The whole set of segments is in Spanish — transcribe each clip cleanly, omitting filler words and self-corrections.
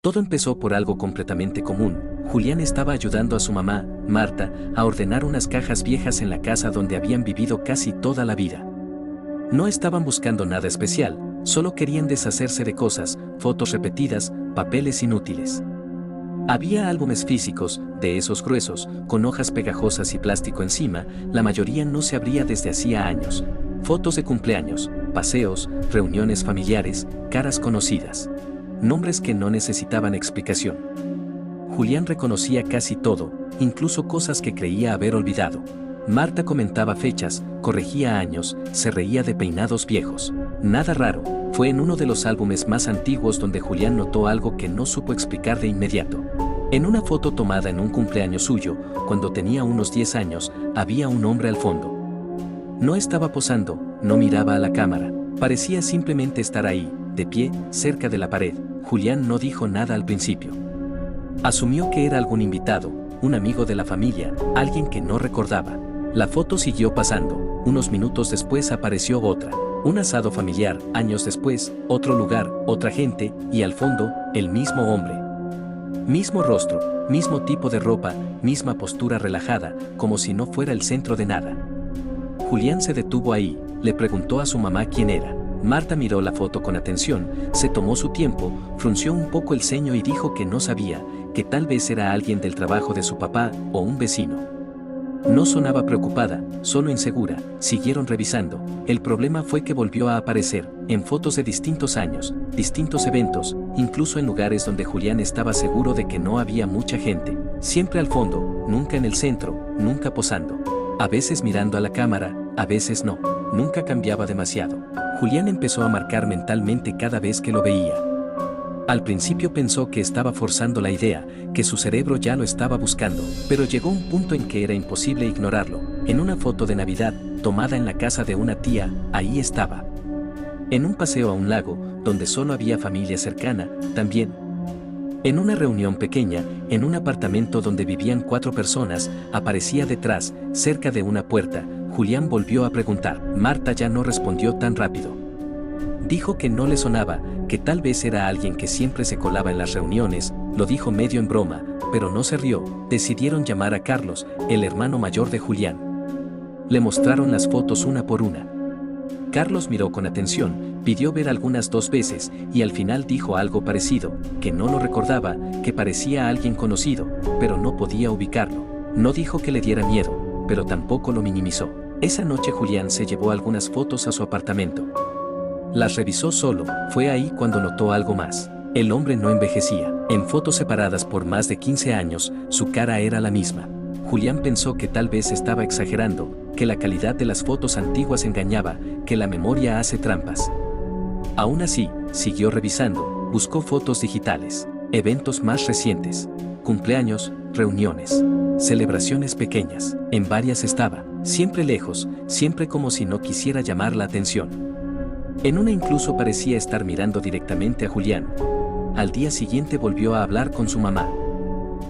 Todo empezó por algo completamente común. Julián estaba ayudando a su mamá, Marta, a ordenar unas cajas viejas en la casa donde habían vivido casi toda la vida. No estaban buscando nada especial, solo querían deshacerse de cosas, fotos repetidas, papeles inútiles. Había álbumes físicos, de esos gruesos, con hojas pegajosas y plástico encima, la mayoría no se abría desde hacía años. Fotos de cumpleaños, paseos, reuniones familiares, caras conocidas. Nombres que no necesitaban explicación. Julián reconocía casi todo, incluso cosas que creía haber olvidado. Marta comentaba fechas, corregía años, se reía de peinados viejos. Nada raro, fue en uno de los álbumes más antiguos donde Julián notó algo que no supo explicar de inmediato. En una foto tomada en un cumpleaños suyo, cuando tenía unos 10 años, había un hombre al fondo. No estaba posando, no miraba a la cámara, parecía simplemente estar ahí, de pie, cerca de la pared. Julián no dijo nada al principio. Asumió que era algún invitado, un amigo de la familia, alguien que no recordaba. La foto siguió pasando, unos minutos después apareció otra. Un asado familiar, años después, otro lugar, otra gente, y al fondo, el mismo hombre. Mismo rostro, mismo tipo de ropa, misma postura relajada, como si no fuera el centro de nada. Julián se detuvo ahí, le preguntó a su mamá quién era. Marta miró la foto con atención, se tomó su tiempo, frunció un poco el ceño y dijo que no sabía, que tal vez era alguien del trabajo de su papá o un vecino. No sonaba preocupada, solo insegura. Siguieron revisando. El problema fue que volvió a aparecer, en fotos de distintos años, distintos eventos, incluso en lugares donde Julián estaba seguro de que no había mucha gente. Siempre al fondo, nunca en el centro, nunca posando. A veces mirando a la cámara, a veces no. Nunca cambiaba demasiado. Julián empezó a marcar mentalmente cada vez que lo veía. Al principio pensó que estaba forzando la idea, que su cerebro ya lo estaba buscando, pero llegó un punto en que era imposible ignorarlo. En una foto de Navidad, tomada en la casa de una tía, ahí estaba. En un paseo a un lago, donde solo había familia cercana, también. En una reunión pequeña, en un apartamento donde vivían 4 personas, aparecía detrás, cerca de una puerta. Julián volvió a preguntar. Marta ya no respondió tan rápido. Dijo que no le sonaba, que tal vez era alguien que siempre se colaba en las reuniones, lo dijo medio en broma, pero no se rió. Decidieron llamar a Carlos, el hermano mayor de Julián. Le mostraron las fotos una por una. Carlos miró con atención, pidió ver algunas 2 veces, y al final dijo algo parecido, que no lo recordaba, que parecía a alguien conocido, pero no podía ubicarlo. No dijo que le diera miedo, pero tampoco lo minimizó. Esa noche Julián se llevó algunas fotos a su apartamento. Las revisó solo, fue ahí cuando notó algo más. El hombre no envejecía. En fotos separadas por más de 15 años, su cara era la misma. Julián pensó que tal vez estaba exagerando, que la calidad de las fotos antiguas engañaba, que la memoria hace trampas. Aún así, siguió revisando, buscó fotos digitales, eventos más recientes, cumpleaños, reuniones, celebraciones pequeñas. En varias estaba, siempre lejos, siempre como si no quisiera llamar la atención. En una incluso parecía estar mirando directamente a Julián. Al día siguiente volvió a hablar con su mamá.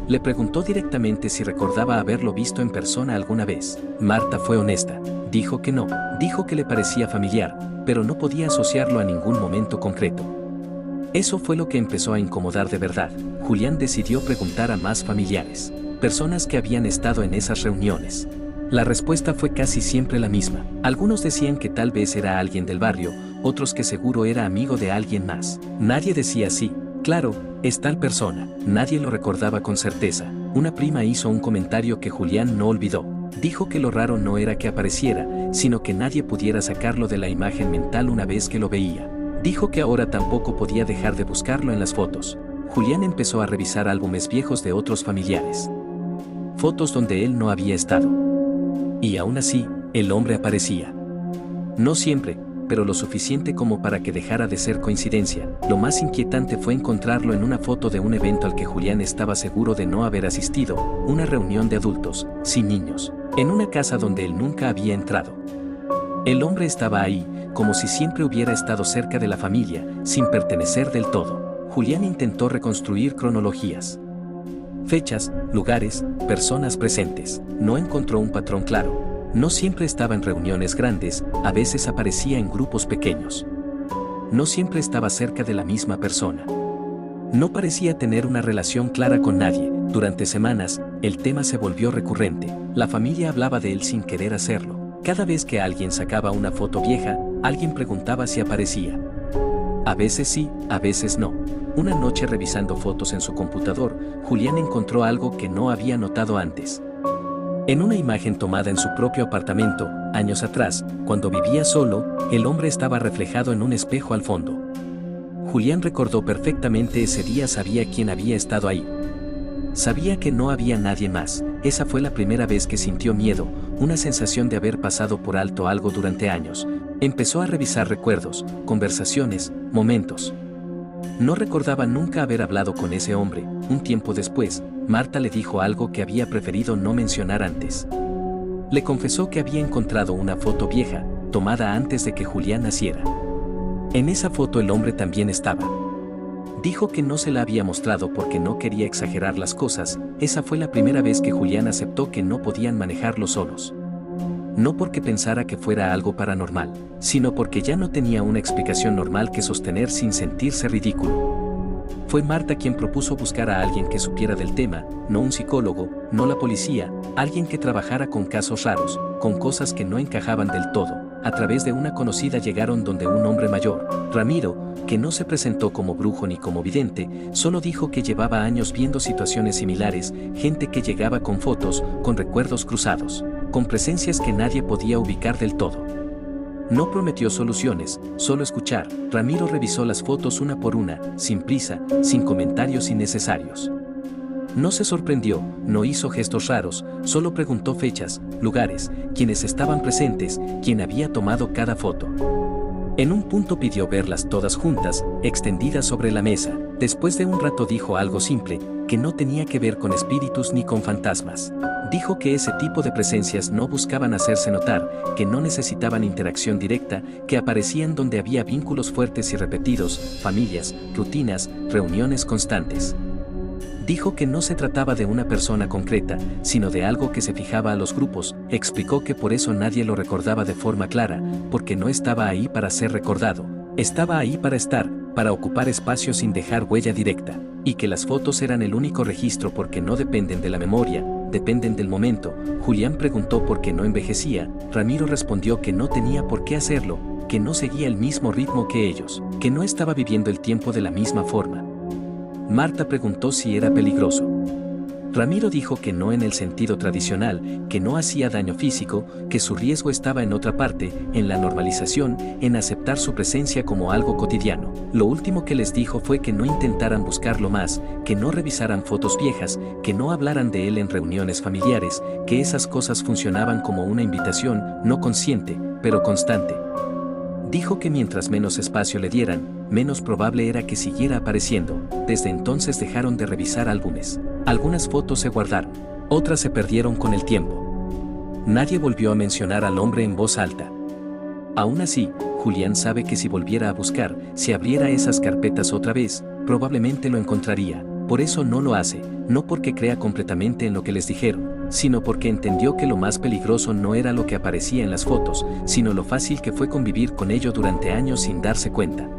Le preguntó directamente si recordaba haberlo visto en persona alguna vez. Marta fue honesta, dijo que no, dijo que le parecía familiar, pero no podía asociarlo a ningún momento concreto. Eso fue lo que empezó a incomodar de verdad. Julián decidió preguntar a más familiares, personas que habían estado en esas reuniones. La respuesta fue casi siempre la misma. Algunos decían que tal vez era alguien del barrio, otros que seguro era amigo de alguien más. Nadie decía sí, claro, es tal persona. Nadie lo recordaba con certeza. Una prima hizo un comentario que Julián no olvidó. Dijo que lo raro no era que apareciera, sino que nadie pudiera sacarlo de la imagen mental una vez que lo veía. Dijo que ahora tampoco podía dejar de buscarlo en las fotos. Julián empezó a revisar álbumes viejos de otros familiares. Fotos donde él no había estado. Y aún así, el hombre aparecía. No siempre, pero lo suficiente como para que dejara de ser coincidencia. Lo más inquietante fue encontrarlo en una foto de un evento al que Julián estaba seguro de no haber asistido, una reunión de adultos, sin niños, en una casa donde él nunca había entrado. El hombre estaba ahí, como si siempre hubiera estado cerca de la familia, sin pertenecer del todo. Julián intentó reconstruir cronologías. Fechas, lugares, personas presentes. No encontró un patrón claro. No siempre estaba en reuniones grandes, a veces aparecía en grupos pequeños. No siempre estaba cerca de la misma persona. No parecía tener una relación clara con nadie. Durante semanas, el tema se volvió recurrente. La familia hablaba de él sin querer hacerlo. Cada vez que alguien sacaba una foto vieja, alguien preguntaba si aparecía. A veces sí, a veces no. Una noche revisando fotos en su computador, Julián encontró algo que no había notado antes. En una imagen tomada en su propio apartamento, años atrás, cuando vivía solo, el hombre estaba reflejado en un espejo al fondo. Julián recordó perfectamente ese día, sabía quién había estado ahí. Sabía que no había nadie más. Esa fue la primera vez que sintió miedo, una sensación de haber pasado por alto algo durante años. Empezó a revisar recuerdos, conversaciones, momentos. No recordaba nunca haber hablado con ese hombre. Un tiempo después, Marta le dijo algo que había preferido no mencionar antes. Le confesó que había encontrado una foto vieja, tomada antes de que Julián naciera. En esa foto el hombre también estaba. Dijo que no se la había mostrado porque no quería exagerar las cosas. Esa fue la primera vez que Julián aceptó que no podían manejarlo solos. No porque pensara que fuera algo paranormal, sino porque ya no tenía una explicación normal que sostener sin sentirse ridículo. Fue Marta quien propuso buscar a alguien que supiera del tema, no un psicólogo, no la policía, alguien que trabajara con casos raros, con cosas que no encajaban del todo. A través de una conocida llegaron donde un hombre mayor, Ramiro, que no se presentó como brujo ni como vidente, solo dijo que llevaba años viendo situaciones similares, gente que llegaba con fotos, con recuerdos cruzados, con presencias que nadie podía ubicar del todo. No prometió soluciones, solo escuchar. Ramiro revisó las fotos una por una, sin prisa, sin comentarios innecesarios. No se sorprendió, no hizo gestos raros, solo preguntó fechas, lugares, quienes estaban presentes, quién había tomado cada foto. En un punto pidió verlas todas juntas, extendidas sobre la mesa. Después de un rato dijo algo simple, que no tenía que ver con espíritus ni con fantasmas. Dijo que ese tipo de presencias no buscaban hacerse notar, que no necesitaban interacción directa, que aparecían donde había vínculos fuertes y repetidos, familias, rutinas, reuniones constantes. Dijo que no se trataba de una persona concreta, sino de algo que se fijaba a los grupos. Explicó que por eso nadie lo recordaba de forma clara, porque no estaba ahí para ser recordado. Estaba ahí para estar, para ocupar espacio sin dejar huella directa. Y que las fotos eran el único registro porque no dependen de la memoria, dependen del momento. Julián preguntó por qué no envejecía. Ramiro respondió que no tenía por qué hacerlo, que no seguía el mismo ritmo que ellos, que no estaba viviendo el tiempo de la misma forma. Marta preguntó si era peligroso. Ramiro dijo que no en el sentido tradicional, que no hacía daño físico, que su riesgo estaba en otra parte, en la normalización, en aceptar su presencia como algo cotidiano. Lo último que les dijo fue que no intentaran buscarlo más, que no revisaran fotos viejas, que no hablaran de él en reuniones familiares, que esas cosas funcionaban como una invitación, no consciente, pero constante. Dijo que mientras menos espacio le dieran, menos probable era que siguiera apareciendo. Desde entonces dejaron de revisar álbumes. Algunas fotos se guardaron, otras se perdieron con el tiempo. Nadie volvió a mencionar al hombre en voz alta. Aún así, Julián sabe que si volviera a buscar, si abriera esas carpetas otra vez, probablemente lo encontraría. Por eso no lo hace, no porque crea completamente en lo que les dijeron, sino porque entendió que lo más peligroso no era lo que aparecía en las fotos, sino lo fácil que fue convivir con ello durante años sin darse cuenta.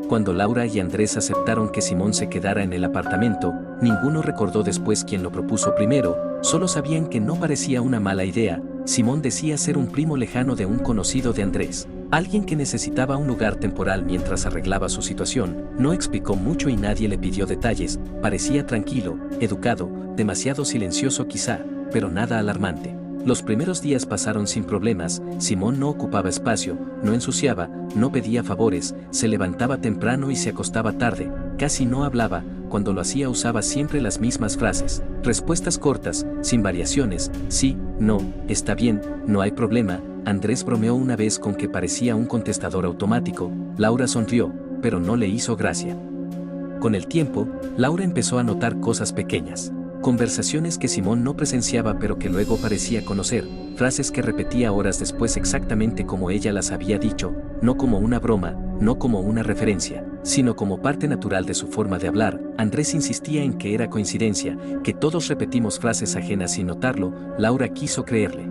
Cuando Laura y Andrés aceptaron que Simón se quedara en el apartamento, ninguno recordó después quién lo propuso primero, solo sabían que no parecía una mala idea. Simón decía ser un primo lejano de un conocido de Andrés, alguien que necesitaba un lugar temporal mientras arreglaba su situación. No explicó mucho y nadie le pidió detalles, parecía tranquilo, educado, demasiado silencioso quizá, pero nada alarmante. Los primeros días pasaron sin problemas. Simón no ocupaba espacio, no ensuciaba, no pedía favores, se levantaba temprano y se acostaba tarde, casi no hablaba, cuando lo hacía usaba siempre las mismas frases, respuestas cortas, sin variaciones, sí, no, está bien, no hay problema. Andrés bromeó una vez con que parecía un contestador automático. Laura sonrió, pero no le hizo gracia. Con el tiempo, Laura empezó a notar cosas pequeñas. Conversaciones que Simón no presenciaba pero que luego parecía conocer, frases que repetía horas después exactamente como ella las había dicho, no como una broma, no como una referencia, sino como parte natural de su forma de hablar. Andrés insistía en que era coincidencia, que todos repetimos frases ajenas sin notarlo. Laura quiso creerle.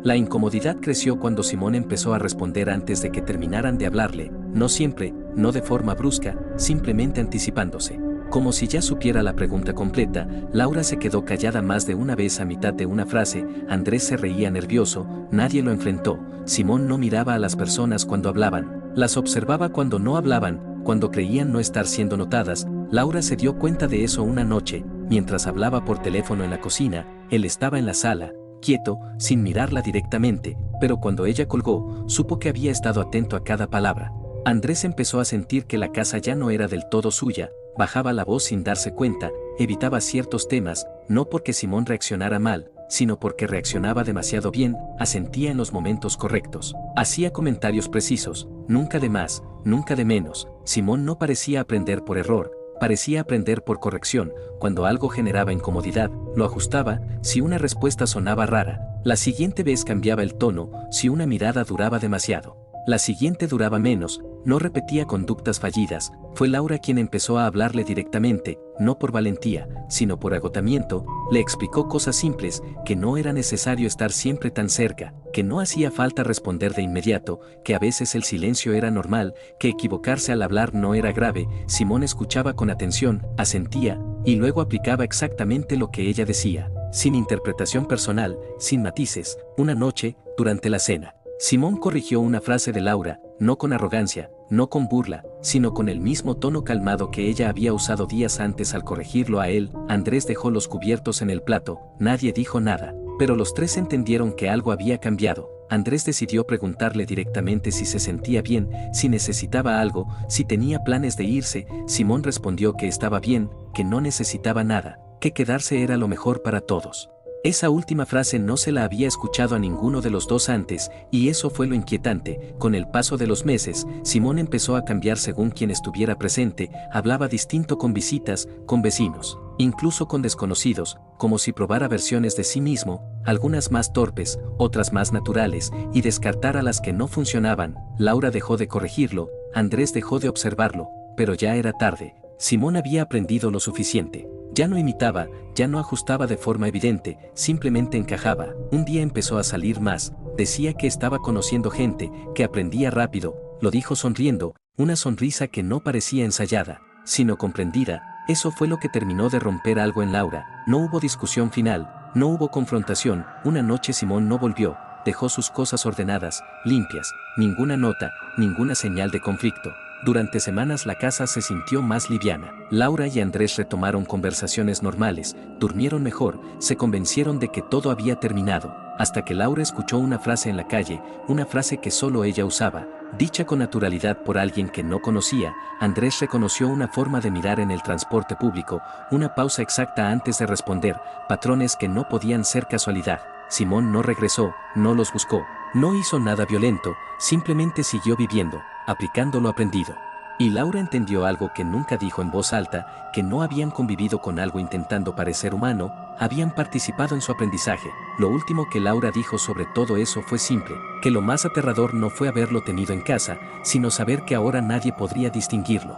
La incomodidad creció cuando Simón empezó a responder antes de que terminaran de hablarle, no siempre, no de forma brusca, simplemente anticipándose. Como si ya supiera la pregunta completa, Laura se quedó callada más de una vez a mitad de una frase. Andrés se reía nervioso, nadie lo enfrentó. Simón no miraba a las personas cuando hablaban, las observaba cuando no hablaban, cuando creían no estar siendo notadas. Laura se dio cuenta de eso una noche, mientras hablaba por teléfono en la cocina. Él estaba en la sala, quieto, sin mirarla directamente, pero cuando ella colgó, supo que había estado atento a cada palabra. Andrés empezó a sentir que la casa ya no era del todo suya. Bajaba la voz sin darse cuenta, evitaba ciertos temas, no porque Simón reaccionara mal, sino porque reaccionaba demasiado bien, asentía en los momentos correctos. Hacía comentarios precisos, nunca de más, nunca de menos. Simón no parecía aprender por error, parecía aprender por corrección. Cuando algo generaba incomodidad, lo ajustaba. Si una respuesta sonaba rara, la siguiente vez cambiaba el tono. Si una mirada duraba demasiado, la siguiente duraba menos. No repetía conductas fallidas. Fue Laura quien empezó a hablarle directamente, no por valentía, sino por agotamiento. Le explicó cosas simples, que no era necesario estar siempre tan cerca, que no hacía falta responder de inmediato, que a veces el silencio era normal, que equivocarse al hablar no era grave. Simón escuchaba con atención, asentía, y luego aplicaba exactamente lo que ella decía, sin interpretación personal, sin matices. Una noche, durante la cena, Simón corrigió una frase de Laura, no con arrogancia, no con burla, sino con el mismo tono calmado que ella había usado días antes al corregirlo a él. Andrés dejó los cubiertos en el plato, nadie dijo nada, pero los tres entendieron que algo había cambiado. Andrés decidió preguntarle directamente si se sentía bien, si necesitaba algo, si tenía planes de irse. Simón respondió que estaba bien, que no necesitaba nada, que quedarse era lo mejor para todos. Esa última frase no se la había escuchado a ninguno de los dos antes, y eso fue lo inquietante. Con el paso de los meses, Simón empezó a cambiar según quien estuviera presente. Hablaba distinto con visitas, con vecinos, incluso con desconocidos, como si probara versiones de sí mismo, algunas más torpes, otras más naturales, y descartara las que no funcionaban. Laura dejó de corregirlo, Andrés dejó de observarlo, pero ya era tarde. Simón había aprendido lo suficiente. Ya no imitaba, ya no ajustaba de forma evidente, simplemente encajaba. Un día empezó a salir más, decía que estaba conociendo gente, que aprendía rápido. Lo dijo sonriendo, una sonrisa que no parecía ensayada, sino comprendida. Eso fue lo que terminó de romper algo en Laura. No hubo discusión final, no hubo confrontación. Una noche Simón no volvió, dejó sus cosas ordenadas, limpias, ninguna nota, ninguna señal de conflicto. Durante semanas la casa se sintió más liviana. Laura y Andrés retomaron conversaciones normales, durmieron mejor, se convencieron de que todo había terminado, hasta que Laura escuchó una frase en la calle, una frase que solo ella usaba, dicha con naturalidad por alguien que no conocía. Andrés reconoció una forma de mirar en el transporte público, una pausa exacta antes de responder, patrones que no podían ser casualidad. Simón no regresó, no los buscó, no hizo nada violento, simplemente siguió viviendo, aplicando lo aprendido. Y Laura entendió algo que nunca dijo en voz alta, que no habían convivido con algo intentando parecer humano, habían participado en su aprendizaje. Lo último que Laura dijo sobre todo eso fue simple, que lo más aterrador no fue haberlo tenido en casa, sino saber que ahora nadie podría distinguirlo.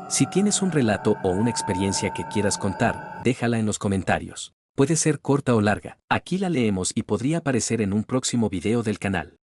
Si tienes un relato o una experiencia que quieras contar, déjala en los comentarios. Puede ser corta o larga. Aquí la leemos y podría aparecer en un próximo video del canal.